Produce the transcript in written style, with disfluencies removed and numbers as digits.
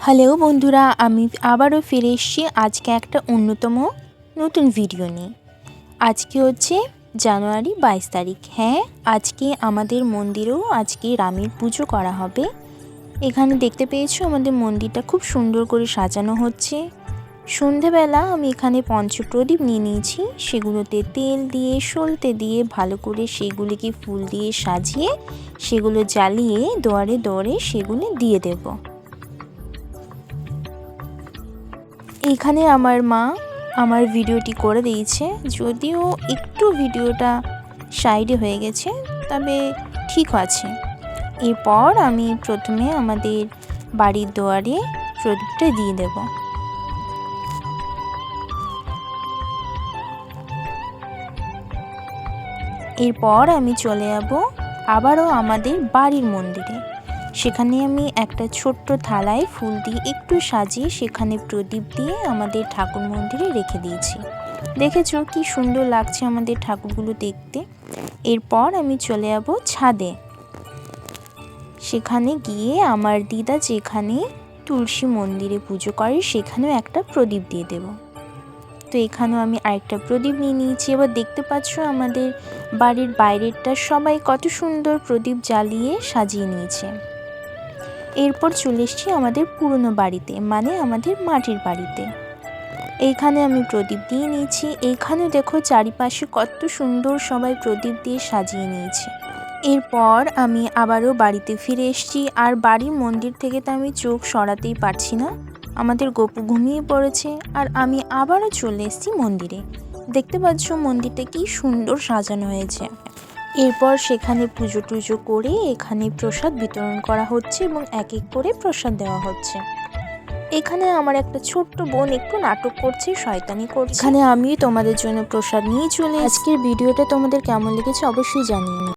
Hello বন্ধুরা, আমি আবারও ফিরে এসেছি আজকে একটা অন্যতম নতুন ভিডিও নিয়ে। আজকে হচ্ছে জানুয়ারি 22 তারিখ। হ্যাঁ, আজকে আমাদের মন্দিরেও আজকে রামের পুজো করা হবে। এখানে দেখতে পেয়েছো আমাদের মন্দিরটা খুব সুন্দর করে সাজানো হচ্ছে। সন্ধেবেলা আমি এখানে পঞ্চপ্রদীপ নিয়ে নিয়েছি, সেগুলোতে তেল দিয়ে সলতে দিয়ে ভালো করে সেগুলিকে ফুল দিয়ে সাজিয়ে সেগুলো জ্বালিয়ে দুয়ারে দুয়ারে সেগুলো দিয়ে দেব। এখানে আমার মা আমার ভিডিওটি করে দিয়েছে, যদিও একটু ভিডিওটা সাইডে হয়ে গেছে, তবে ঠিক আছে। এরপর আমি প্রথমে আমাদের বাড়ির দুয়ারে প্রদীপটা দিয়ে দেব। এরপর আমি চলে যাব আবারও আমাদের বাড়ির মন্দিরে। সেখানে আমি একটা ছোট্ট থালায় ফুল দিয়ে একটু সাজিয়ে সেখানে প্রদীপ দিয়ে আমাদের ঠাকুর মন্দিরে রেখে দিয়েছি। দেখেছো কি সুন্দর লাগছে আমাদের ঠাকুরগুলো দেখতে। এরপর আমি চলে যাব ছাদে। সেখানে গিয়ে আমার দিদা যেখানে তুলসী মন্দিরে পুজো করে সেখানেও একটা প্রদীপ দিয়ে দেব। তো এখানেও আমি আরেকটা প্রদীপ নিয়ে নিয়েছি। এবার দেখতে পাচ্ছ আমাদের বাড়ির বাইরেরটা সবাই কত সুন্দর প্রদীপ জ্বালিয়ে সাজিয়ে নিয়েছে। এরপর চলে এসেছি আমাদের পুরনো বাড়িতে, মানে আমাদের মাটির বাড়িতে। এইখানে আমি প্রদীপ দিয়ে নিয়েছি। এইখানে দেখো চারিপাশে কত সুন্দর সবাই প্রদীপ দিয়ে সাজিয়ে নিয়েছে। এরপর আমি আবারও বাড়িতে ফিরে এসেছি। আর বাড়ির মন্দির থেকে তো আমি চোখ সরাতেই পারছি না, আমাদের গপু ঘুমিয়ে পড়েছে। আর আমি আবারও চলে এসেছি মন্দিরে। দেখতে পাচ্ছ মন্দিরটা কি সুন্দর সাজানো হয়েছে। এরপর সেখানে পুজো টুজো করে এখানে প্রসাদ বিতরণ করা হচ্ছে এবং এক এক করে প্রসাদ দেওয়া হচ্ছে। এখানে আমার একটা ছোট্ট বোন একটু নাটক করছে, শয়তানি করছে। এখানে আমি তোমাদের জন্য প্রসাদ নিয়ে চলে। আজকের ভিডিওটা তোমাদের কেমন লেগেছে অবশ্যই জানিও।